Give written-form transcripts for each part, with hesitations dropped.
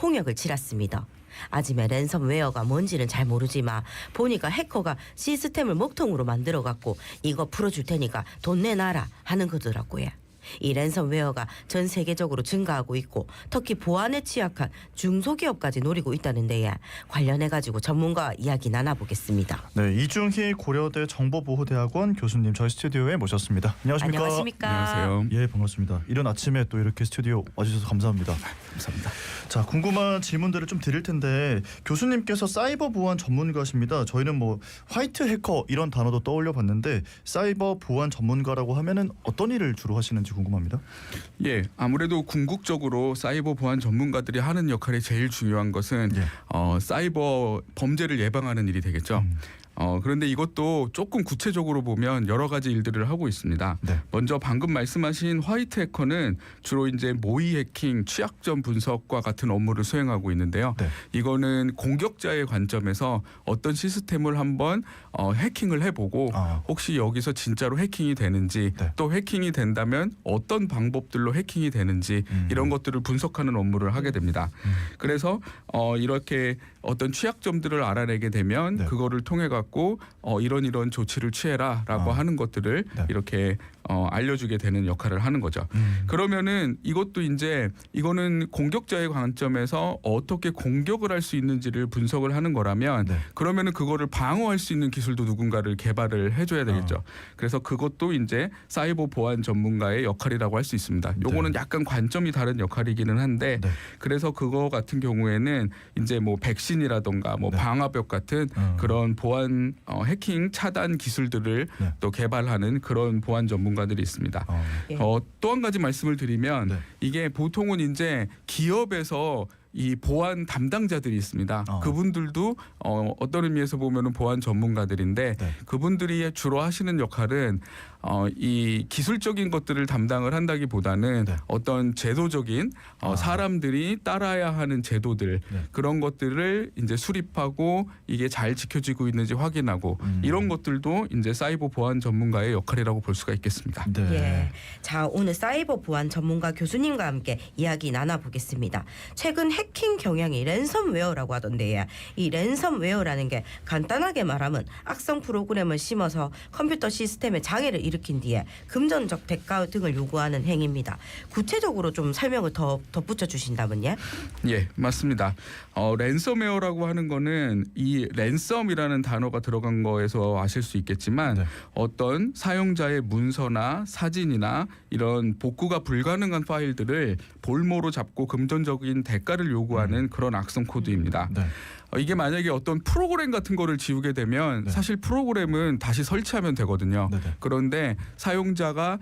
홍역을 치렀습니다. 아침에 랜섬웨어가 뭔지는 잘 모르지만 보니까 해커가 시스템을 먹통으로 만들어갖고 이거 풀어줄 테니까 돈 내놔라 하는 거더라고요. 이 랜섬웨어가 전 세계적으로 증가하고 있고 특히 보안에 취약한 중소기업까지 노리고 있다는데 관련해가지고 전문가와 이야기 나눠보겠습니다. 네, 이중희 고려대 정보보호대학원 교수님 저희 스튜디오에 모셨습니다. 안녕하십니까? 안녕하십니까? 안녕하세요. 예, 반갑습니다. 이른 아침에 또 이렇게 스튜디오 와주셔서 감사합니다. 감사합니다. 자, 궁금한 질문들을 좀 드릴 텐데 교수님께서 사이버 보안 전문가십니다. 저희는 뭐 화이트 해커 이런 단어도 떠올려 봤는데 사이버 보안 전문가라고 하면은 어떤 일을 주로 하시는지 궁금합니다. 예, 아무래도 궁극적으로 사이버 보안 전문가들이 하는 역할이 제일 중요한 것은 사이버 범죄를 예방하는 일이 되겠죠. 그런데 이것도 조금 구체적으로 보면 여러 가지 일들을 하고 있습니다. 네. 먼저 방금 말씀하신 화이트 해커는 주로 이제 모의 해킹, 취약점 분석과 같은 업무를 수행하고 있는데요. 네. 이거는 공격자의 관점에서 어떤 시스템을 한번 해킹을 해보고 혹시 여기서 진짜로 해킹이 되는지 네. 또 해킹이 된다면 어떤 방법들로 해킹이 되는지 이런 것들을 분석하는 업무를 하게 됩니다. 그래서 이렇게 어떤 취약점들을 알아내게 되면 네. 그거를 통해 갖고 이런 조치를 취해라라고 하는 것들을 네. 이렇게 알려주게 되는 역할을 하는 거죠. 그러면은 이것도 이제 이거는 공격자의 관점에서 어떻게 공격을 할 수 있는지를 분석을 하는 거라면 네. 그러면은 그거를 방어할 수 있는 기술도 누군가를 개발을 해줘야 되겠죠. 그래서 그것도 이제 사이버 보안 전문가의 역할이라고 할 수 있습니다. 요거는 네. 약간 관점이 다른 역할이기는 한데 네. 그래서 그거 같은 경우에는 이제 뭐 백신이라던가 뭐 네. 방화벽 같은 그런 보안 해킹 차단 기술들을 네. 또 개발하는 그런 보안 전문가들이 있습니다. 예. 또 한 가지 말씀을 드리면 네. 이게 보통은 이제 기업에서 이 보안 담당자들이 있습니다. 그분들도 어떤 의미에서 보면은 보안 전문가들인데 네. 그분들이 주로 하시는 역할은 이 기술적인 것들을 담당을 한다기보다는 네. 어떤 제도적인 사람들이 따라야 하는 제도들 네. 그런 것들을 이제 수립하고 이게 잘 지켜지고 있는지 확인하고 이런 것들도 이제 사이버 보안 전문가의 역할이라고 볼 수가 있겠습니다. 네. 예. 자, 오늘 사이버 보안 전문가 교수님과 함께 이야기 나눠보겠습니다. 최근 해킹 경향이 랜섬웨어라고 하던데 이 랜섬웨어라는 게 간단하게 말하면 악성 프로그램을 심어서 컴퓨터 시스템에 장애를 일으킨 뒤에 금전적 대가 등을 요구하는 행위입니다. 구체적으로 좀 설명을 더 덧붙여 주신다면요? 예, 맞습니다. 랜섬웨어라고 하는 거는 이 랜섬이라는 단어가 들어간 거에서 아실 수 있겠지만 네. 어떤 사용자의 문서나 사진이나 이런 복구가 불가능한 파일들을 볼모로 잡고 금전적인 대가를 요구하는 그런 악성 코드입니다. 네. 이게 만약에 어떤 프로그램 같은 거를 지우게 되면 네. 사실 프로그램은 다시 설치하면 되거든요. 네네. 그런데 사용자가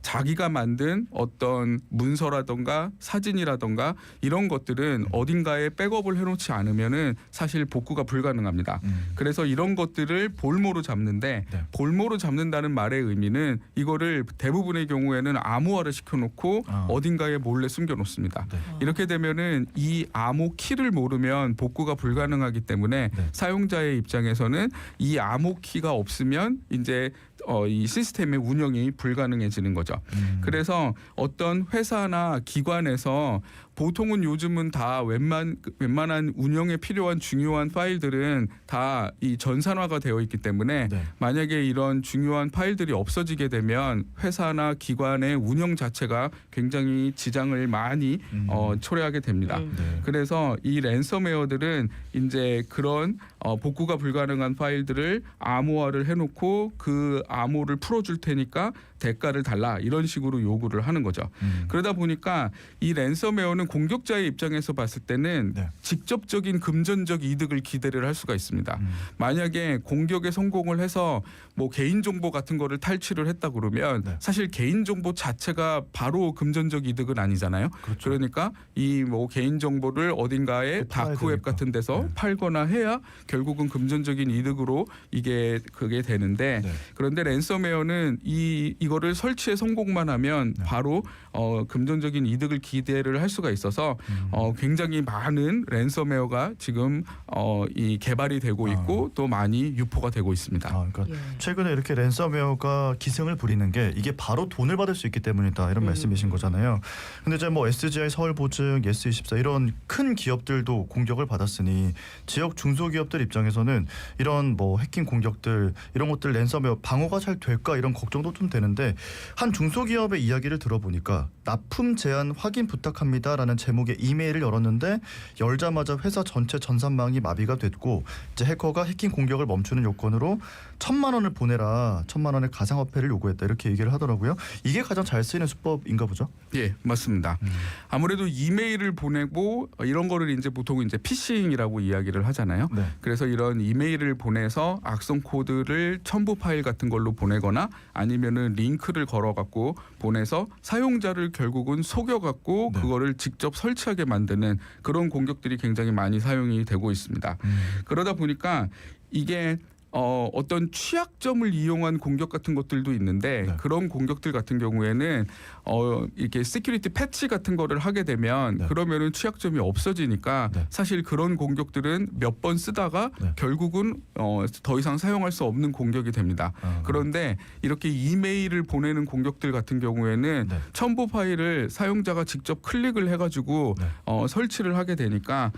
자기가 만든 어떤 문서라던가 사진이라던가 이런 것들은 어딘가에 백업을 해놓지 않으면은 사실 복구가 불가능합니다. 그래서 이런 것들을 볼모로 잡는데 네. 볼모로 잡는다는 말의 의미는 이거를 대부분의 경우에는 암호화를 시켜놓고 어딘가에 몰래 숨겨놓습니다. 네. 이렇게 되면은 이 암호 키를 모르면 복구가 불가능하기 때문에 네. 사용자의 입장에서는 이 암호 키가 없으면 이제 이 시스템의 운영이 불가능해지는 거죠. 그래서 어떤 회사나 기관에서 보통은 요즘은 다 웬만한 운영에 필요한 중요한 파일들은 다 이 전산화가 되어 있기 때문에 네. 만약에 이런 중요한 파일들이 없어지게 되면 회사나 기관의 운영 자체가 굉장히 지장을 많이 초래하게 됩니다. 네. 그래서 이 랜섬웨어들은 이제 그런 복구가 불가능한 파일들을 암호화를 해놓고 그 암호를 풀어줄 테니까 대가를 달라 이런 식으로 요구를 하는 거죠. 그러다 보니까 이 랜섬웨어는 공격자의 입장에서 봤을 때는 네. 직접적인 금전적 이득을 기대를 할 수가 있습니다. 만약에 공격에 성공을 해서 뭐 개인정보 같은 거를 탈취를 했다 그러면 네. 사실 개인정보 자체가 바로 금전적 이득은 아니잖아요. 그렇죠. 그러니까 이 뭐 개인정보를 어딘가에 또 팔아야 다크웹 되니까. 같은 데서 네. 팔거나 해야 결국은 금전적인 이득으로 그게 되는데 네. 그런데 랜섬웨어는 이거를 설치에 성공만 하면 네. 바로 금전적인 이득을 기대를 할 수가 있어서 굉장히 많은 랜섬웨어가 지금 이 개발이 되고 있고 또 많이 유포가 되고 있습니다. 그러니까 예. 최근에 이렇게 랜섬웨어가 기승을 부리는 게 이게 바로 돈을 받을 수 있기 때문이다 이런 말씀이신 거잖아요. 근데 이제 뭐 SGI, 서울보증, 예스24 이런 큰 기업들도 공격을 받았으니 지역 중소기업들 입장에서는 이런 뭐 해킹 공격들 이런 것들 랜섬웨어 방어가 잘 될까 이런 걱정도 좀 되는데 한 중소기업의 이야기를 들어보니까 납품 제한 확인 부탁합니다라는 제목의 이메일을 열었는데 열자마자 회사 전체 전산망이 마비가 됐고 이제 해커가 해킹 공격을 멈추는 요건으로 1,000만 원을 보내라 1,000만 원의 가상화폐를 요구했다 이렇게 얘기를 하더라고요. 이게 가장 잘 쓰이는 수법인가 보죠? 예, 맞습니다. 아무래도 이메일을 보내고 이런 거를 이제 보통 이제 피싱이라고 이야기를 하잖아요. 네. 그래서 이런 이메일을 보내서 악성 코드를 첨부 파일 같은 걸로 보내거나 아니면은 링크를 걸어갖고 보내서 사용자를 결국은 속여갖고 네. 그거를 직접 설치하게 만드는 그런 공격들이 굉장히 많이 사용이 되고 있습니다. 그러다 보니까 이게 어떤 취약점을 이용한 공격 같은 것들도 있는데 네. 그런 공격들 같은 경우에는 이렇게 시큐리티 패치 같은 거를 하게 되면 네. 그러면은 취약점이 없어지니까 네. 사실 그런 공격들은 몇 번 쓰다가 네. 결국은 더 이상 사용할 수 없는 공격이 됩니다. 그런데 이렇게 이메일을 보내는 공격들 같은 경우에는 네. 첨부 파일을 사용자가 직접 클릭을 해가지고 네. 설치를 하게 되니까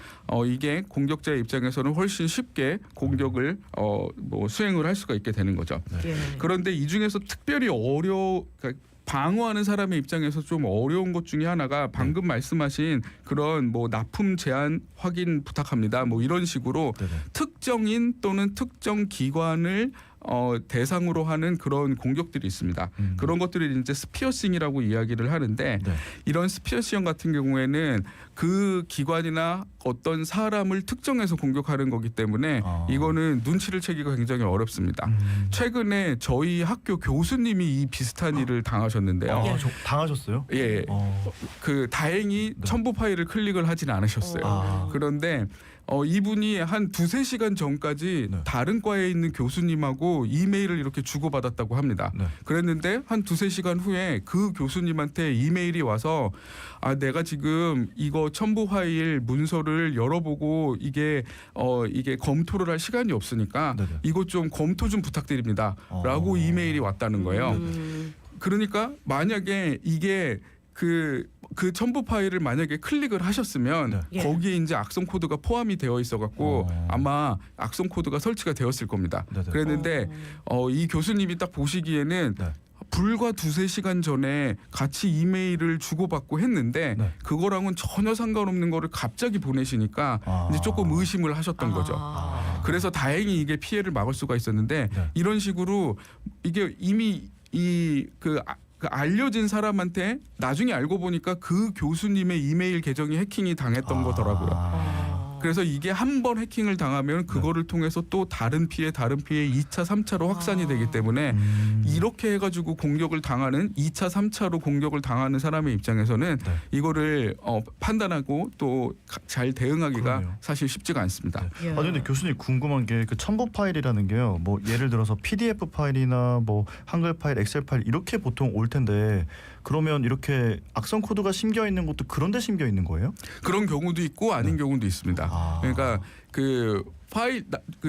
이게 공격자의 입장에서는 훨씬 쉽게 공격을 뭐 수행을 할 수가 있게 되는 거죠. 예. 그런데 이 중에서 특별히 그러니까 방어하는 사람의 입장에서 좀 어려운 것 중에 하나가 방금 말씀하신 그런 뭐 납품 제한 확인 부탁합니다. 뭐 이런 식으로 네네. 특정인 또는 특정 기관을 대상으로 하는 그런 공격들이 있습니다. 그런 것들을 이제 스피어싱이라고 이야기를 하는데 네. 이런 스피어싱 같은 경우에는 그 기관이나 어떤 사람을 특정해서 공격하는 거기 때문에 이거는 눈치를 채기가 굉장히 어렵습니다. 최근에 저희 학교 교수님이 이 비슷한 일을 당하셨는데요. 저 당하셨어요? 예, 그 다행히 네. 첨부 파일을 클릭을 하진 않으셨어요. 그런데 이분이 한 2-3시간 전까지 네. 다른 과에 있는 교수님하고 이메일을 이렇게 주고받았다고 합니다. 네. 그랬는데 한 2-3시간 후에 그 교수님한테 이메일이 와서 내가 지금 이거 첨부 파일 문서를 열어보고 이게 검토를 할 시간이 없으니까 네네. 이거 좀 검토 좀 부탁드립니다. 라고 이메일이 왔다는 거예요. 그러니까 만약에 이게 그 첨부 파일을 만약에 클릭을 하셨으면 네. 예. 거기에 이제 악성 코드가 포함이 되어 있어 갖고 아마 악성 코드가 설치가 되었을 겁니다. 네네. 그랬는데 이 교수님이 딱 보시기에는 네. 불과 2-3시간 전에 같이 이메일을 주고받고 했는데 네. 그거랑은 전혀 상관없는 거를 갑자기 보내시니까 이제 조금 의심을 하셨던 거죠. 그래서 다행히 이게 피해를 막을 수가 있었는데 네. 이런 식으로 이게 이미 그 알려진 사람한테 나중에 알고 보니까 그 교수님의 이메일 계정이 해킹이 당했던 거더라고요. 그래서 이게 한 번 해킹을 당하면 그거를 통해서 또 다른 피해 2차, 3차로 확산이 되기 때문에 이렇게 해가지고 공격을 당하는 2차, 3차로 공격을 당하는 사람의 입장에서는 네. 이거를 판단하고 또 잘 대응하기가 그럼요. 사실 쉽지가 않습니다. 예. 근데 교수님 궁금한 게 그 첨부 파일이라는 게요. 뭐 예를 들어서 PDF 파일이나 뭐 한글 파일, 엑셀 파일 이렇게 보통 올 텐데 그러면 이렇게 악성 코드가 심겨 있는 것도 그런데 심겨 있는 거예요? 그런 경우도 있고 아닌 경우도 있습니다. 그러니까 그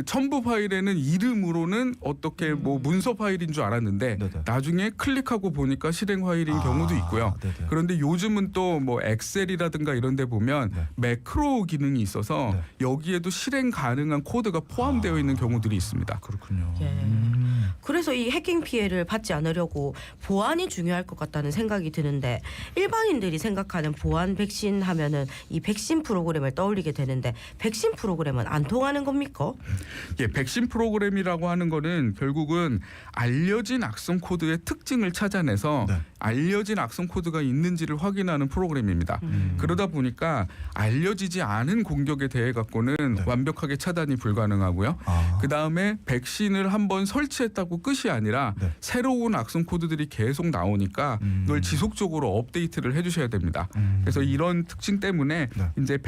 첨부 파일에는 이름으로는 어떻게 뭐 문서 파일인 줄 알았는데 네네. 나중에 클릭하고 보니까 실행 파일인 경우도 있고요. 네네. 그런데 요즘은 또 뭐 엑셀이라든가 이런 데 보면 네. 매크로 기능이 있어서 네. 여기에도 실행 가능한 코드가 포함되어 있는 경우들이 있습니다. 그렇군요. 예. 그래서 이 해킹 피해를 받지 않으려고 보안이 중요할 것 같다는 생각이 드는데 일반인들이 생각하는 보안 백신 하면은 이 백신 프로그램을 떠올리게 되는데 백신 프로그램은 안 통하는 겁니까? 예, 백신 프로그램이라고 하는 거는 결국은 알려진 악성 코드의 특징을 찾아내서 네. 알려진 악성 코드가 있는지를 확인하는 프로그램입니다. 그러다 보니까 알려지지 않은 공격에 대해 갖고는 네. 완벽하게 차단이 불가능하고요. 그 다음에 백신을 한번 설치했다고 끝이 아니라 네. 새로운 악성 코드들이 계속 나오니까 그걸 지속적으로 업데이트를 해주셔야 됩니다. 그래서 이런 특징 때문에 네. 이제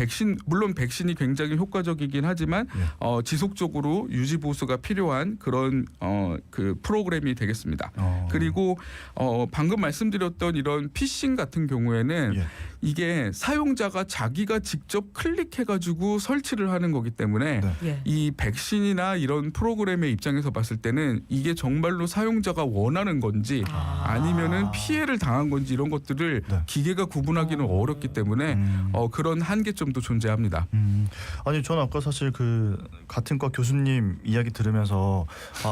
물론 백신이 굉장히 효과적이긴 거긴 하지만 예. 지속적으로 유지 보수가 필요한 그런 그 프로그램이 되겠습니다. 그리고 방금 말씀드렸던 이런 피싱 같은 경우에는 예. 이게 사용자가 자기가 직접 클릭해가지고 설치를 하는 거기 때문에 네. 예. 이 백신이나 이런 프로그램의 입장에서 봤을 때는 이게 정말로 사용자가 원하는 건지 아니면은 피해를 당한 건지 이런 것들을 네. 기계가 구분하기는 어렵기 때문에 그런 한계점도 존재합니다. 아니 저는 아까 사실 그 같은 과 교수님 이야기 들으면서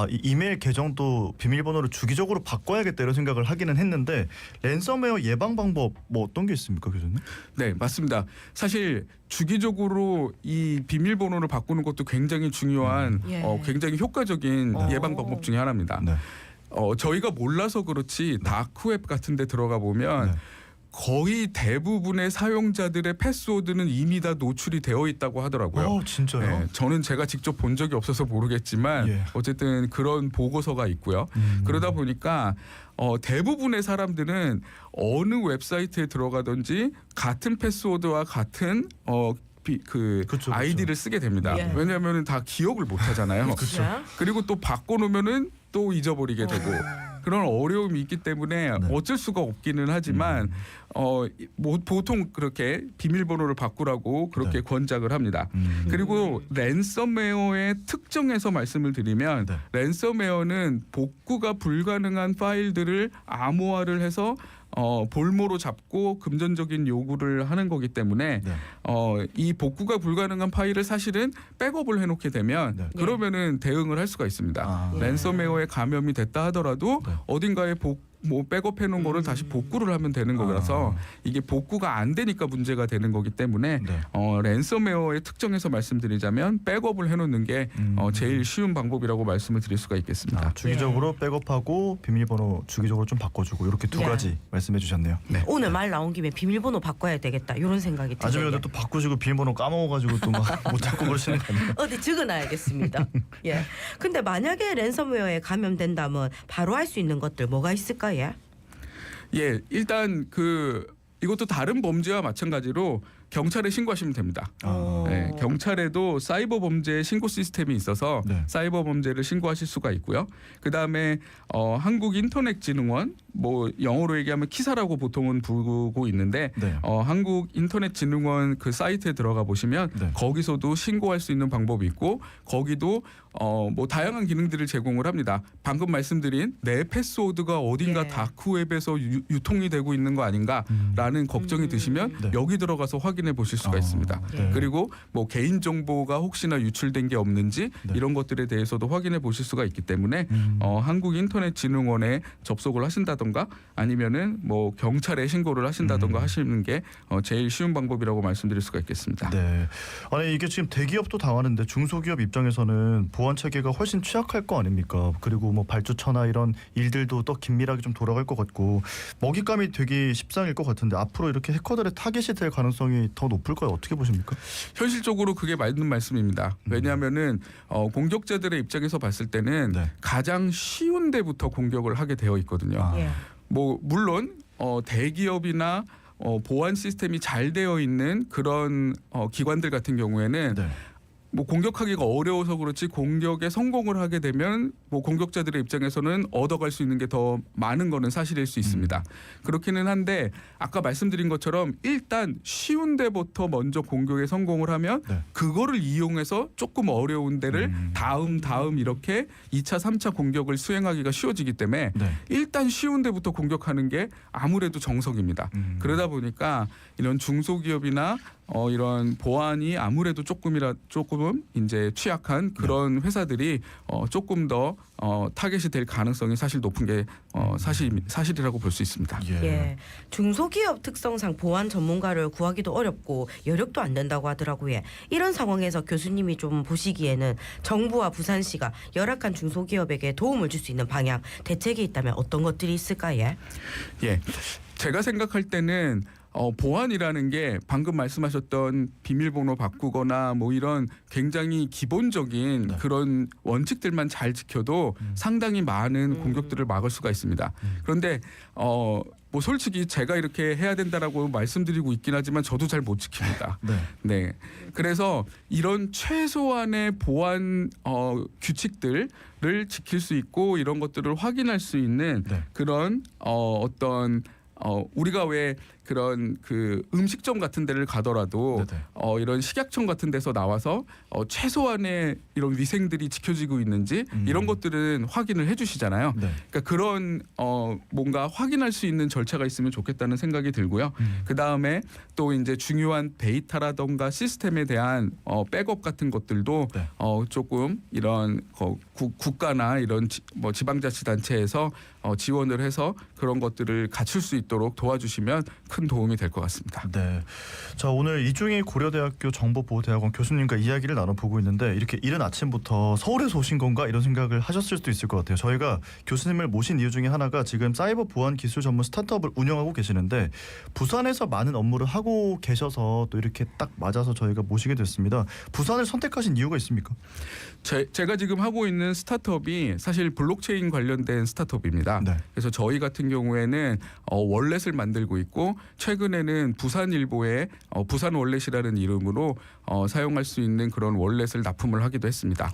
이 이메일 계정도 비밀번호를 주기적으로 바꿔야겠다 이런 생각을 하기는 했는데 랜섬웨어 예방 방법 뭐 어떤 게 있습니까, 교수님? 네, 맞습니다. 사실 주기적으로 이 비밀번호를 바꾸는 것도 굉장히 중요한 예. 굉장히 효과적인 예방 방법 중에 하나입니다. 네. 저희가 몰라서 그렇지 다크웹 같은 데 들어가 보면 네. 거의 대부분의 사용자들의 패스워드는 이미 다 노출이 되어 있다고 하더라고요. 진짜요? 네, 저는 제가 직접 본 적이 없어서 모르겠지만 예. 어쨌든 그런 보고서가 있고요. 그러다 보니까 대부분의 사람들은 어느 웹사이트에 들어가든지 같은 패스워드와 같은 그쵸. 아이디를 쓰게 됩니다. 예. 왜냐하면 다 기억을 못 하잖아요. 그렇죠. 그리고 또 바꿔놓으면은 또 잊어버리게 되고 그런 어려움이 있기 때문에 네. 어쩔 수가 없기는 하지만 보통 그렇게 비밀번호를 바꾸라고 그렇게 네. 권장을 합니다. 그리고 랜섬웨어의 특정에서 말씀을 드리면 네. 랜섬웨어는 복구가 불가능한 파일들을 암호화를 해서 볼모로 잡고 금전적인 요구를 하는 거기 때문에 네. 이 복구가 불가능한 파일을 사실은 백업을 해놓게 되면 네. 그러면은 대응을 할 수가 있습니다. 예. 랜섬웨어에 감염이 됐다 하더라도 네. 어딘가에 백업해 놓은 거를 다시 복구를 하면 되는 거라서 이게 복구가 안 되니까 문제가 되는 거기 때문에 네. 랜섬웨어의 특정에서 말씀드리자면 백업을 해놓는 게 제일 쉬운 방법이라고 말씀을 드릴 수가 있겠습니다. 주기적으로 백업하고 비밀번호 주기적으로 좀 바꿔주고 이렇게 두 예. 가지 말씀해 주셨네요. 네. 오늘 말 나온 김에 비밀번호 바꿔야 되겠다 이런 생각이 아침에 드네요. 또 바꾸시고 비밀번호 까먹어가지고 또 막 못 찾고 그러시는 거 아니에요? 어디 적어놔야겠습니다. 예. 근데 만약에 랜섬웨어에 감염된다면 바로 할 수 있는 것들 뭐가 있을까, 예? 예, 일단 이것도 다른 범죄와 마찬가지로 경찰에 신고하시면 됩니다. 네, 경찰에도 사이버 범죄 신고 시스템이 있어서 네. 사이버 범죄를 신고하실 수가 있고요. 그 다음에 한국인터넷진흥원, 뭐 영어로 얘기하면 키사라고 보통은 부르고 있는데 네. 한국인터넷진흥원 그 사이트에 들어가 보시면 네. 거기서도 신고할 수 있는 방법이 있고 거기도 뭐 다양한 기능들을 제공을 합니다. 방금 말씀드린 내 패스워드가 어딘가 예. 다크웹에서 유통이 되고 있는 거 아닌가라는 걱정이 드시면 네. 여기 들어가서 확인해 보실 수가 있습니다. 네. 그리고 뭐 개인 정보가 혹시나 유출된 게 없는지 네. 이런 것들에 대해서도 확인해 보실 수가 있기 때문에 한국인터넷진흥원에 접속을 하신다던가 아니면은 뭐 경찰에 신고를 하신다던가 하시는 게 제일 쉬운 방법이라고 말씀드릴 수가 있겠습니다. 네. 아니 이게 지금 대기업도 당하는데 중소기업 입장에서는 보안 체계가 훨씬 취약할 거 아닙니까? 그리고 뭐 발주처나 이런 일들도 더 긴밀하게 좀 돌아갈 것 같고 먹잇감이 되기 십상일 것 같은데 앞으로 이렇게 해커들의 타겟이 될 가능성이 더 높을까요? 어떻게 보십니까? 현실적으로 그게 맞는 말씀입니다. 왜냐하면은 공격자들의 입장에서 봤을 때는 네. 가장 쉬운 데부터 공격을 하게 되어 있거든요. 예. 뭐 물론 대기업이나 보안 시스템이 잘 되어 있는 그런 기관들 같은 경우에는 네. 뭐 공격하기가 어려워서 그렇지 공격에 성공을 하게 되면 뭐 공격자들의 입장에서는 얻어갈 수 있는 게 더 많은 거는 사실일 수 있습니다. 그렇기는 한데 아까 말씀드린 것처럼 일단 쉬운 데부터 먼저 공격에 성공을 하면 네. 그거를 이용해서 조금 어려운 데를 다음 이렇게 2차, 3차 공격을 수행하기가 쉬워지기 때문에 네. 일단 쉬운 데부터 공격하는 게 아무래도 정석입니다. 그러다 보니까 이런 중소기업이나 이런 보안이 아무래도 조금은 이제 취약한 그런 회사들이 조금 더 타겟이 될 가능성이 사실 높은 게 사실이라고 볼 수 있습니다. 예. 중소기업 특성상 보안 전문가를 구하기도 어렵고 여력도 안 된다고 하더라고요. 이런 상황에서 교수님이 좀 보시기에는 정부와 부산시가 열악한 중소기업에게 도움을 줄 수 있는 방향, 대책이 있다면 어떤 것들이 있을까요? 예, 제가 생각할 때는 보안이라는 게 방금 말씀하셨던 비밀번호 바꾸거나 뭐 이런 굉장히 기본적인 그런 원칙들만 잘 지켜도 상당히 많은 공격들을 막을 수가 있습니다. 그런데 뭐 솔직히 제가 이렇게 해야 된다라고 말씀드리고 있긴 하지만 저도 잘 못 지킵니다. 네. 네. 그래서 이런 최소한의 보안 규칙들을 지킬 수 있고 이런 것들을 확인할 수 있는 네. 그런 어떤 우리가 왜 그런 그 음식점 같은 데를 가더라도 네네. 이런 식약청 같은 데서 나와서 최소한의 이런 위생들이 지켜지고 있는지 이런 것들은 확인을 해주시잖아요. 네. 그러니까 그런 뭔가 확인할 수 있는 절차가 있으면 좋겠다는 생각이 들고요. 그 다음에 또 이제 중요한 데이터라던가 시스템에 대한 백업 같은 것들도 네. 조금 이런 국가나 이런 뭐 지방자치단체에서 지원을 해서 그런 것들을 갖출 수 있도록 도와주시면 큰 도움이 될 것 같습니다. 네. 자, 오늘 이중희 고려대학교 정보보호대학원 교수님과 이야기를 나눠보고 있는데 이렇게 이른 아침부터 서울에서 오신 건가 이런 생각을 하셨을 수도 있을 것 같아요. 저희가 교수님을 모신 이유 중에 하나가 지금 사이버 보안 기술 전문 스타트업을 운영하고 계시는데 부산에서 많은 업무를 하고 계셔서 또 이렇게 딱 맞아서 저희가 모시게 됐습니다. 부산을 선택하신 이유가 있습니까? 제가 지금 하고 있는 스타트업이 사실 블록체인 관련된 스타트업입니다. 네. 그래서 저희 같은 경우에는 월렛을 만들고 있고 최근에는 부산일보의 부산 월렛이라는 이름으로 사용할 수 있는 그런 월렛을 납품을 하기도 했습니다.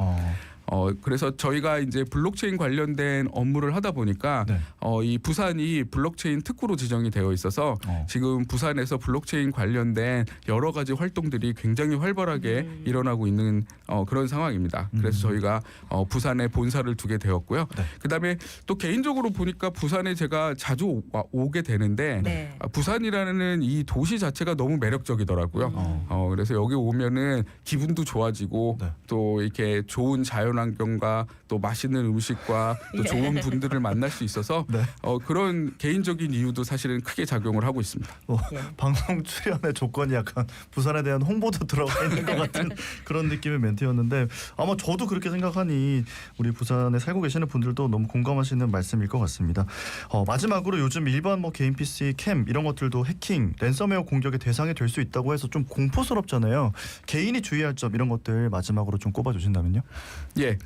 그래서 저희가 이제 블록체인 관련된 업무를 하다 보니까 네. 이 부산이 블록체인 특구로 지정이 되어 있어서 지금 부산에서 블록체인 관련된 여러 가지 활동들이 굉장히 활발하게 일어나고 있는 그런 상황입니다. 그래서 저희가 부산에 본사를 두게 되었고요. 네. 그다음에 또 개인적으로 보니까 부산에 제가 자주 오게 되는데 네. 부산이라는 이 도시 자체가 너무 매력적이더라고요. 그래서 여기 오면은 기분도 좋아지고 네. 또 이렇게 좋은 자연환경과 또 맛있는 음식과 또 좋은 분들을 만날 수 있어서 네. 그런 개인적인 이유도 사실은 크게 작용을 하고 있습니다. 예. 방송 출연의 조건이 약간 부산에 대한 홍보도 들어가 있는 것 같은 그런 느낌의 멘트였는데 아마 저도 그렇게 생각하니 우리 부산에 살고 계시는 분들도 너무 공감하시는 말씀일 것 같습니다. 마지막으로 요즘 일반 뭐 개인 PC, 캠 이런 것들도 해킹, 랜섬웨어 공격의 대상이 될 수 있다고 해서 좀 공포스럽잖아요. 개인이 주의할 점 이런 것들 마지막으로 좀 꼽아주신다면요? 예.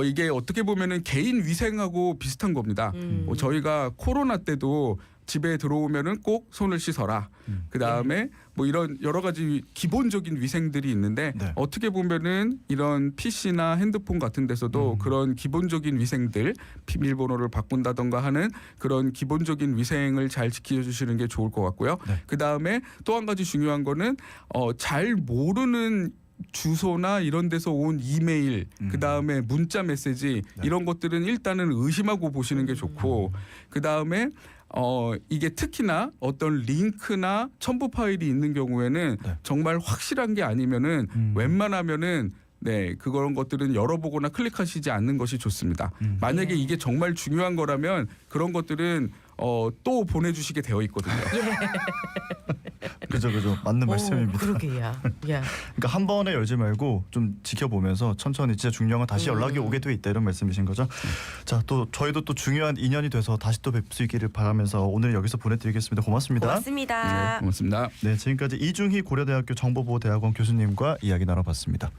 이게 어떻게 보면은 개인 위생하고 비슷한 겁니다. 저희가 코로나 때도 집에 들어오면은 꼭 손을 씻어라. 그 다음에 뭐 이런 여러 가지 기본적인 위생들이 있는데 네. 어떻게 보면은 이런 PC나 핸드폰 같은 데서도 그런 기본적인 위생들 비밀번호를 바꾼다던가 하는 그런 기본적인 위생을 잘 지켜주시는 게 좋을 것 같고요. 네. 그 다음에 또 한 가지 중요한 거는 잘 모르는 주소나 이런 데서 온 이메일, 그 다음에 문자 메시지 이런 것들은 일단은 의심하고 보시는 게 좋고, 그 다음에 이게 특히나 어떤 링크나 첨부 파일이 있는 경우에는 네. 정말 확실한 게 아니면은 웬만하면은 그런 것들은 열어보거나 클릭하시지 않는 것이 좋습니다. 만약에 이게 정말 중요한 거라면 그런 것들은 또 보내주시게 되어 있거든요. 그죠. 맞는 말씀입니다. 그러게야. 그러니까 한 번에 열지 말고 좀 지켜보면서 천천히 진짜 중요한 건 다시 연락이 오게 돼 있다 이런 말씀이신 거죠. 자, 또 저희도 또 중요한 인연이 돼서 다시 또 뵐 수 있기를 바라면서 오늘 여기서 보내드리겠습니다. 고맙습니다. 고맙습니다. 네, 고맙습니다. 네, 지금까지 이중희 고려대학교 정보보호대학원 교수님과 이야기 나눠봤습니다.